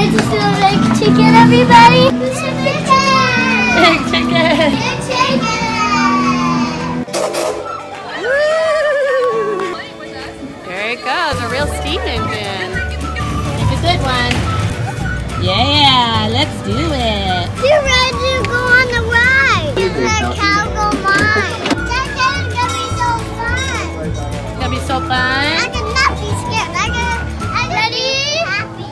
Ready to see the big chicken, everybody? Big chicken! Big chicken! Big chicken! Woo! There it goes, a real steam engine. It's a good one. Yeah, let's do it. You're ready to go on the ride. It's the Calico Mine. That's gonna be so fun. It's gonna be so fun. I cannot be scared. I'm ready? Happy.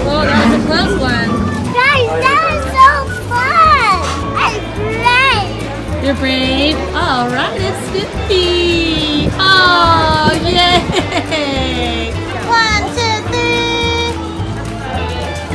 Oh, that was a close one. Guys, that was so fun. I'm brave. You're brave. All right, it's Snoopy. Oh, yay! 1, 2, 3.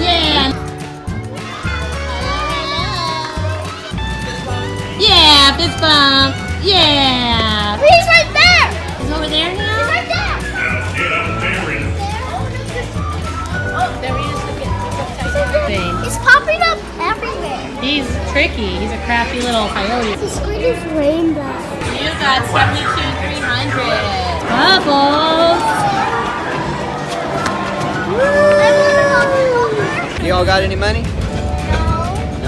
Yeah. Yeah, fist bump. Yeah. He's right there. He's over there now? He's right there. Oh, there he is. It's popping up everywhere. He's tricky. He's a crafty little coyote. The screen is rainbow. You got 72,300. Bubbles. You all got any money?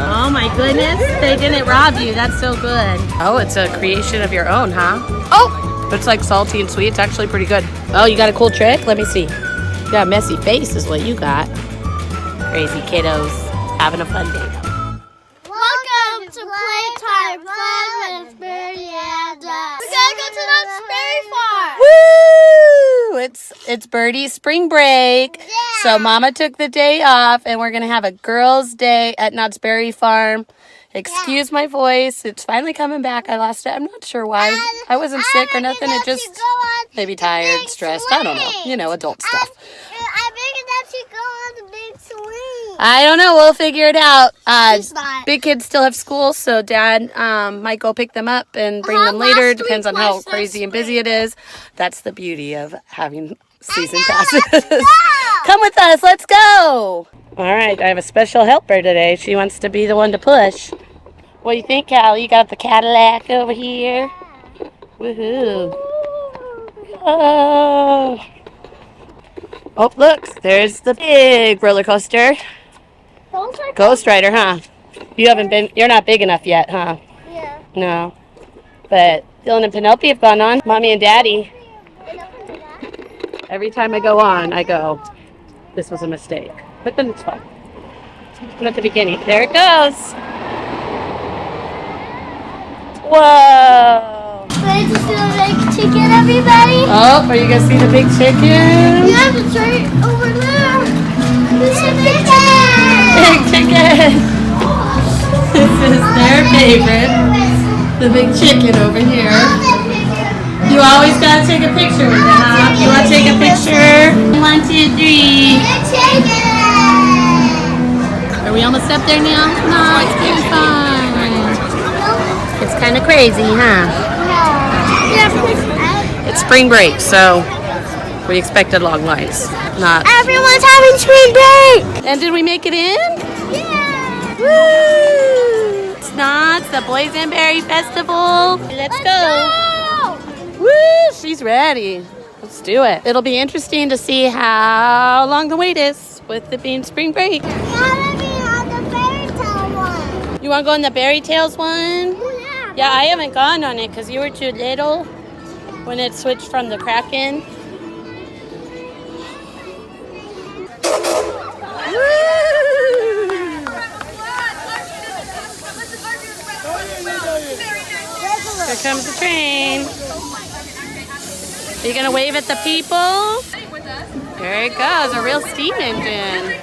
Oh my goodness. They didn't rob you. That's so good. Oh, it's a creation of your own, huh? Oh, it's like salty and sweet. It's actually pretty good. Oh, you got a cool trick? Let me see. You got a messy face is what you got. Crazy kiddos having a fun day. Welcome to Playtime. Fun with Birdie and we gotta go to the Snoopy Park. Woo! It's Birdie's spring break. Yeah. So Mama took the day off and we're gonna have a girls' day at Knott's Berry Farm. Excuse my voice. It's finally coming back. I lost it. I'm not sure why. I wasn't sick or nothing. It just maybe tired, stressed. I don't know. You know, adult stuff. I think that should go on the big swing. I don't know. We'll figure it out. She's not. Big kids still have school, so Dad might go pick them up and bring them later. Last Depends week on how was so crazy and busy sweet. it is. That's the beauty of having season passes. Let's go. Come with us. Let's go. All right. I have a special helper today. She wants to be the one to push. What do you think, Callie? You got the Cadillac over here. Woohoo. Oh. Oh, look. There's the big roller coaster. Those are Ghost Rider, huh? You're not big enough yet, huh? yeah. No. But Dylan and Penelope have gone on. Mommy and Daddy. Every time I go on, I go, this was a mistake. But then it's fun. And at the beginning, there it goes. Whoa. Ready to see the big chicken, everybody? Oh, are you going to see the big chicken? You have to turn it over there. This is big chicken. Big chicken. This is their favorite. The big chicken over here. You always gotta take a picture with it, huh? You wanna take a picture? 1, 2, 3. Big chicken. Are we almost up there now? No, it's pretty fun. It's kind of crazy, huh? It's spring break, so we expected long lines. Not. Everyone's having spring break. And did we make it in? Yeah. Woo! It's Knott, the Boysenberry Festival. Let's go. Woo! She's ready. Let's do it. It'll be interesting to see how long the wait is with it being spring break. I want to be on the fairy tale one. You want to go on the Berry Tales one? Yeah. Yeah, I haven't gone on it because you were too little when it switched from the Kraken. Here comes the train. Are you gonna wave at the people? There it goes, a real steam engine.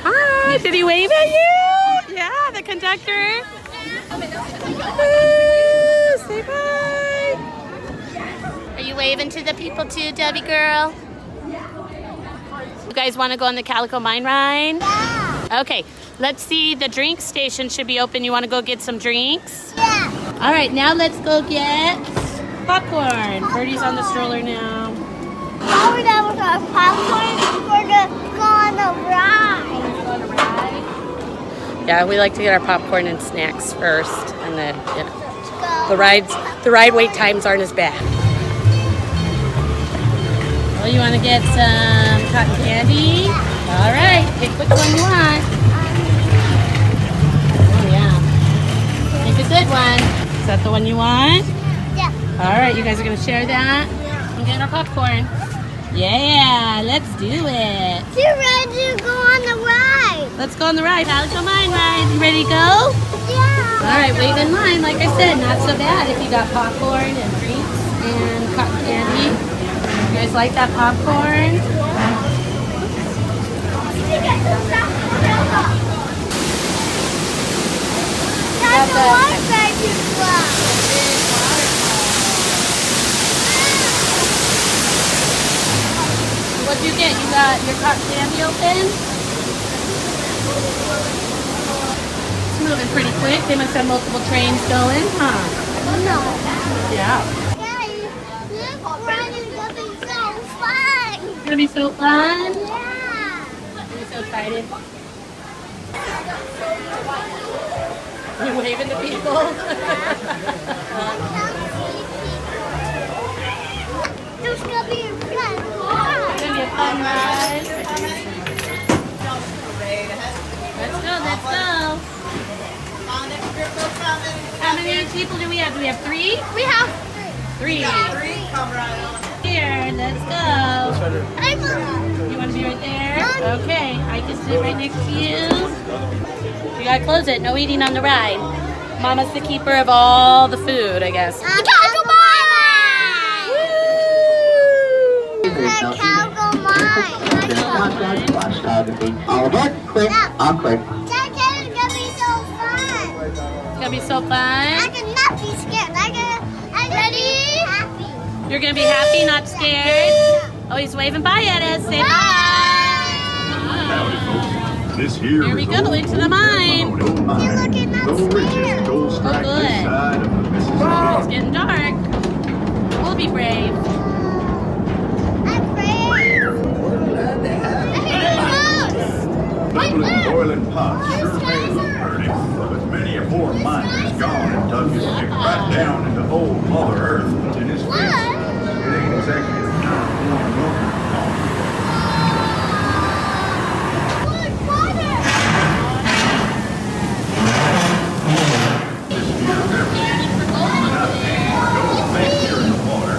Hi, did he wave at you? Yeah, the conductor. Woo, say bye. Are you waving to the people too, Debbie girl? You guys want to go on the Calico Mine Ride? Yeah. Okay, let's see. The drink station should be open. You want to go get some drinks? Yeah. All right, now let's go get popcorn. Birdie's on the stroller now. Now we're done with our popcorn. We're going to go on the ride. Yeah, we like to get our popcorn and snacks first, and then the ride wait times aren't as bad. Well, you want to get some cotton candy? All right, pick which one you want. Oh yeah, pick a good one. Is that the one you want? Yeah. All right, you guys are gonna share that. I'm getting our popcorn. Yeah, let's do it. You're ready to go on the ride. Let's go on the ride. Calico Mine Ride. You ready to go? Yeah. All right, wait in line. Like I said, not so bad if you got popcorn and drinks and cotton candy. You guys like that popcorn? That's the one ride you love. What'd you get? You got your cotton candy open? It's moving pretty quick. They must have multiple trains going, huh? No. Yeah. Daddy, this ride is gonna be so fun. It's gonna be so fun. Yeah. I'm so excited. You're waving to people. There's gonna be a fun It's gonna be a fun ride. Let's go, let's go. How many people do we have? Do we have 3? We have 3. Here, let's go. You want to be right there? Okay, I can sit right next to you. You gotta close it. No eating on the ride. Mama's the keeper of all the food, I guess. Calico Mine Ride! Calico Mine. All right, quick, awkward. That is gonna be so fun. It's gonna be so fun. I cannot be scared. I ready? Be happy. You're gonna be happy, not scared. Oh, he's waving bye at us. Say bye. This here Here we go into the mine. You're looking the richest upstairs. gold strike good. this side of the It's Mississippi. getting dark. We'll be brave. I'm brave. Bubbling, boiling pots sure made look pretty, but many a poor miner's gone and dug his stick right down into old Mother Earth. In his fist, it ain't exactly the kind of warm welcome this here everything. Gold bank here in the water.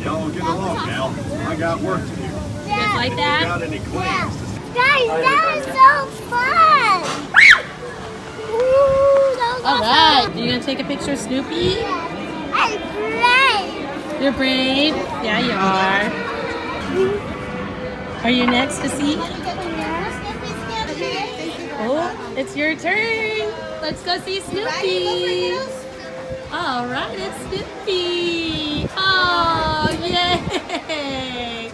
Y'all get along now. I got work to do. Just like that? Got any claims? Guys, that was so fun! Ooh, that was All right. You gonna take a picture of Snoopy? I'm brave! You're brave. Yeah, you are. Are you next to see? Oh, it's your turn. Let's go see Snoopy. All right, it's Snoopy. Oh, yay!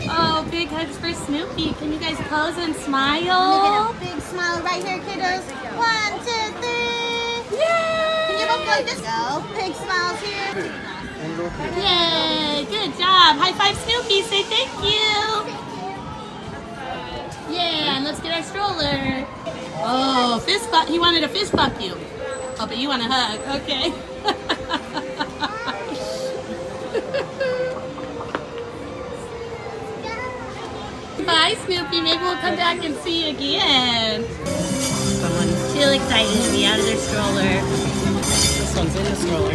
Oh, big hugs for Snoopy. Can you guys pose and smile? Get a big smile right here, kiddos. 1, 2, 3. Yay! Can you both like this? Go. Big smiles here. Yay! Good job. High five, Snoopy. Say thank you. Yeah, and let's get our stroller. Oh, fist bump. He wanted a fist bump you. Oh, but you want a hug. Okay. Bye, Snoopy. Maybe we'll come back and see you again. Someone's too excited to be out of their stroller. This one's in the stroller.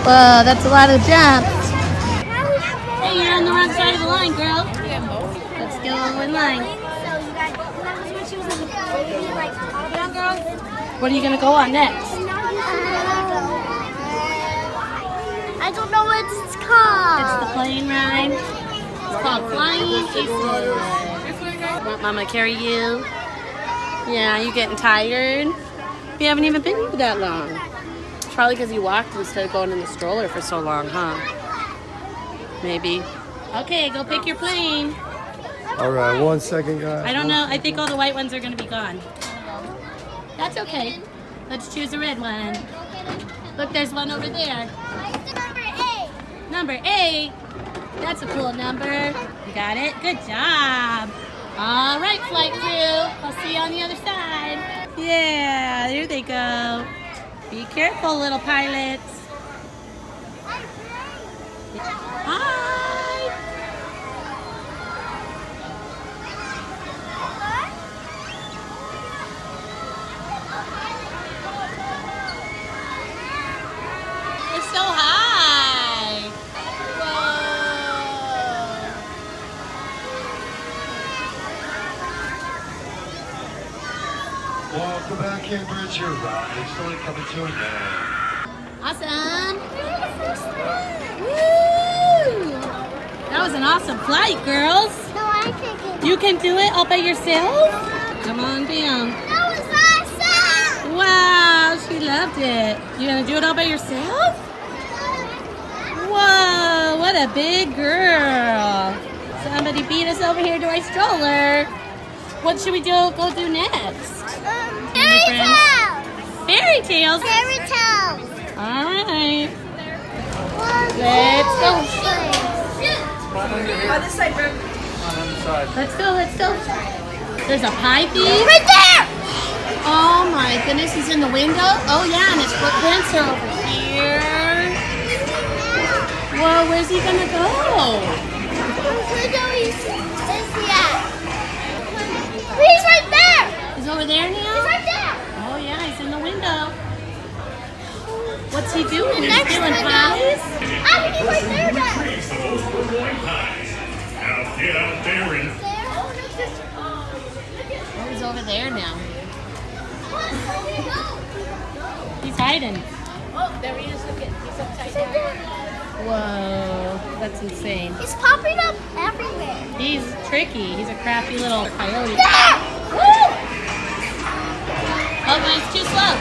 Whoa, that's a lot of jumps. Hey, you're on the wrong side of the line, girl. Let's go in line. What are you gonna go on next? I don't know what it's called. It's the plane ride. It's called Flying Aces. Want Mama to carry you? Yeah, you getting tired? We haven't even been here that long. It's probably because you walked instead of going in the stroller for so long, huh? Maybe. Okay, go pick your plane. All right, 1 second, guys. I don't know. I think all the white ones are going to be gone. That's okay. Let's choose a red one. Look, there's one over there. Number 8. That's a cool number. You got it? Good job. All right, flight crew. I'll see you on the other side. Yeah, there they go. Be careful, little pilots. Hi. It's so high. Whoa. Welcome back, Cambridge. Your ride is only coming to an end. Awesome. Woo! That was an awesome flight, girls. No, I think it. You can do it all by yourself? Come on down. That was awesome. Wow, she loved it. You gonna do it all by yourself? Whoa, what a big girl. Somebody beat us over here to our stroller. What should we go do next? Fairy tales. Fairy tales? Fairy tales. All right. Let's go. On this side, bro. Let's go. There's a pie thief. Right there. Oh my goodness, he's in the window. Oh yeah, and his footprints are over here. Whoa, where's he gonna go? He's right there. He's over there now? He's right there. Oh yeah, he's in the window. What's he doing? He's next doing window. pies? I think he's right there then. Trace the old boy pies. Now get out there and Oh, he's over there now. He's hiding. Oh, there he is. Look at he's upside down. Whoa, that's insane. He's popping up everywhere. He's tricky. He's a crafty little coyote. There! Woo! Oh, but he's too slow.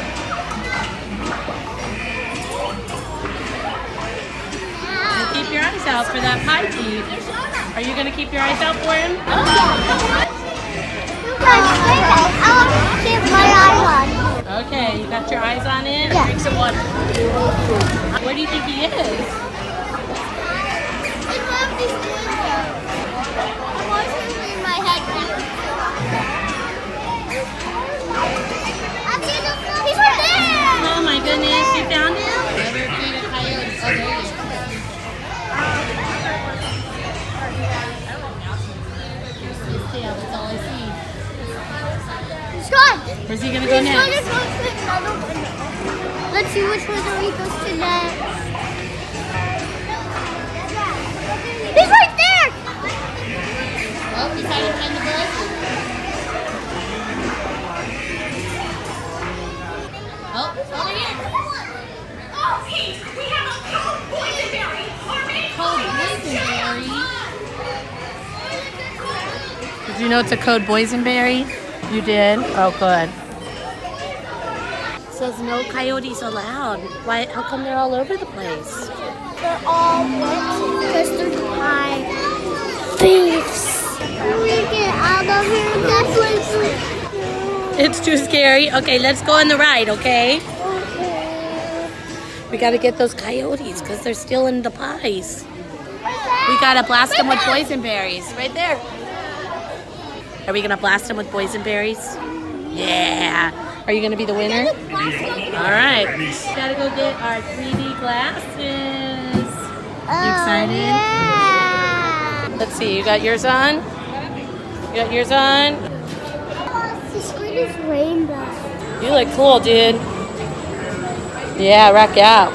And keep your eyes out for that pie thief. Are you going to keep your eyes out for him? You guys say that. I'll keep my eye on. Okay, you got your eyes on it? Yeah. Drink some water. Where do you think he is? I love this window. I want to leave my head down. I see the He's right there! Oh my goodness, you found him? Never seen a coyote. Oh, there he is. Here's his tail, that's all I see. He's gone. Where's he gonna go He's going to next? go to another window. Let's see which window he goes to next. He's right there! Oh, he's hiding behind the bush. Oh, over here. Oh, Pete, we have a cold boysenberry. Cold Boysenberry. know it's a code Boysenberry? You did? Oh, good. It says no coyotes allowed. Why? How come they're all over the place? They're all wet because they're high thieves. We get out of here. Definitely. It's too scary. Okay, let's go on the ride, okay? We gotta get those coyotes because they're stealing the pies. We gotta blast them with boysenberries. Right there. Are we gonna blast them with boysenberries? Yeah. Are you gonna be the winner? All right. Gotta go get our 3D glasses. You excited? Yeah. Let's see. You got yours on? You got yours on? The screen is rainbow. You look cool, dude. Yeah, rock out.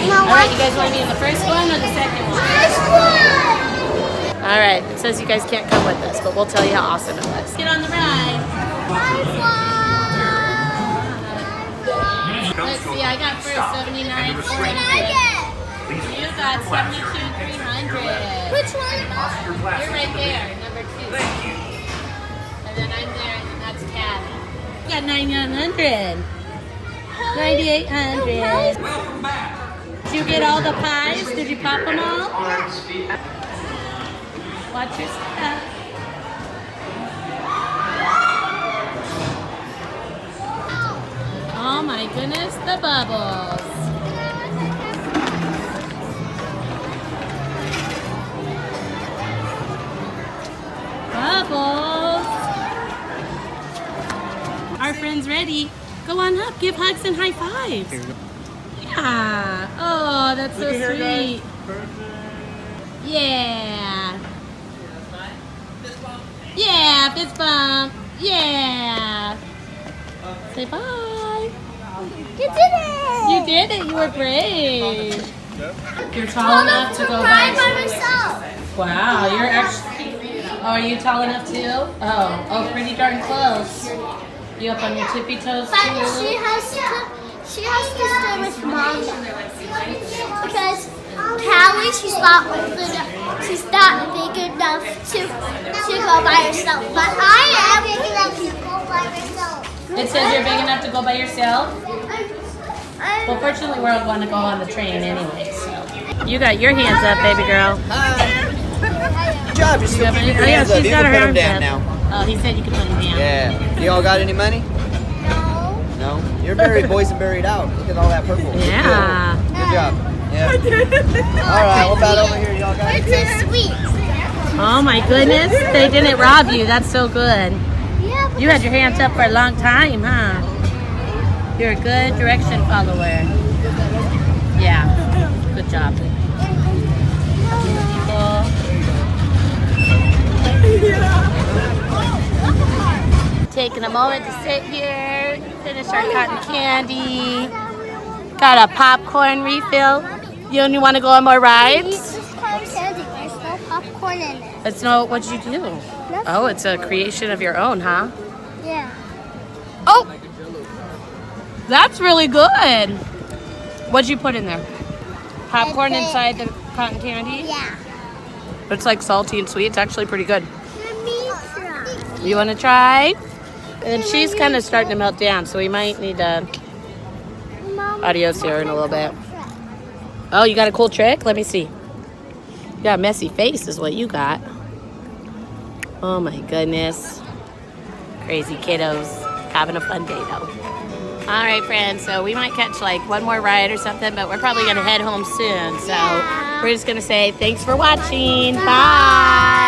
No, All right, you guys want to be in the first one or the second one? First one. All right, it says you guys can't come with us, but we'll tell you how awesome it was. Get on the ride. Let's see, I got first 79, 400. You got 72, 300. Which one? You're right there, number 2. And then I'm there, and that's Callie. You got 9,900. 9,800. Did you get all the pies? Did you pop them all? Watch your step. Oh my goodness, the bubbles. Bubbles. Our friend's ready. Go on up, give hugs and high fives. Yeah. Oh, that's so sweet. Yeah. Yeah, fist bump. Yeah. Say bye. You did it. You did it. You were brave. You're tall enough to go by myself. Wow, you're actually. Oh, are you tall enough too? Oh, pretty darn close. You up on your tippy toes But too? she has to stay with mom because Callie, she's not big enough to go by herself. But I am big enough to go by myself. It says you're big enough to go by yourself? Well, fortunately, we're all going to go on the train anyway, so. You got your hands up, baby girl. Good job, you're still keeping your hands up. She's You got can her put them hands down up. now. Oh, he said you could put them down. Yeah. You all got any money? No? You're very boysenberried out. Look at all that purple. Yeah. Good job. Yeah. All right, what about over here? Y'all got It's any? so sweet. Oh my goodness, they didn't rob you. That's so good. Yeah. You had your hands up for a long time, huh? You're a good direction follower. Yeah, good job. Taking a moment to sit here, finish our cotton candy. Got a popcorn refill. You only want to go on more rides? Just cotton candy. There's no popcorn in it. It's no, what'd you do? Oh, it's a creation of your own, huh? Yeah. Oh! That's really good. What'd you put in there? Popcorn inside the cotton candy? Yeah. It's like salty and sweet. It's actually pretty good. Let me try. You want to try? And she's kind of starting to melt down, so we might need to adios here in a little bit. Oh, you got a cool trick? Let me see. You got a messy face is what you got. Oh my goodness. Crazy kiddos. Having a fun day though. All right, friends, so we might catch like one more ride or something, but we're probably going to head home soon. So we're just going to say thanks for watching. Bye.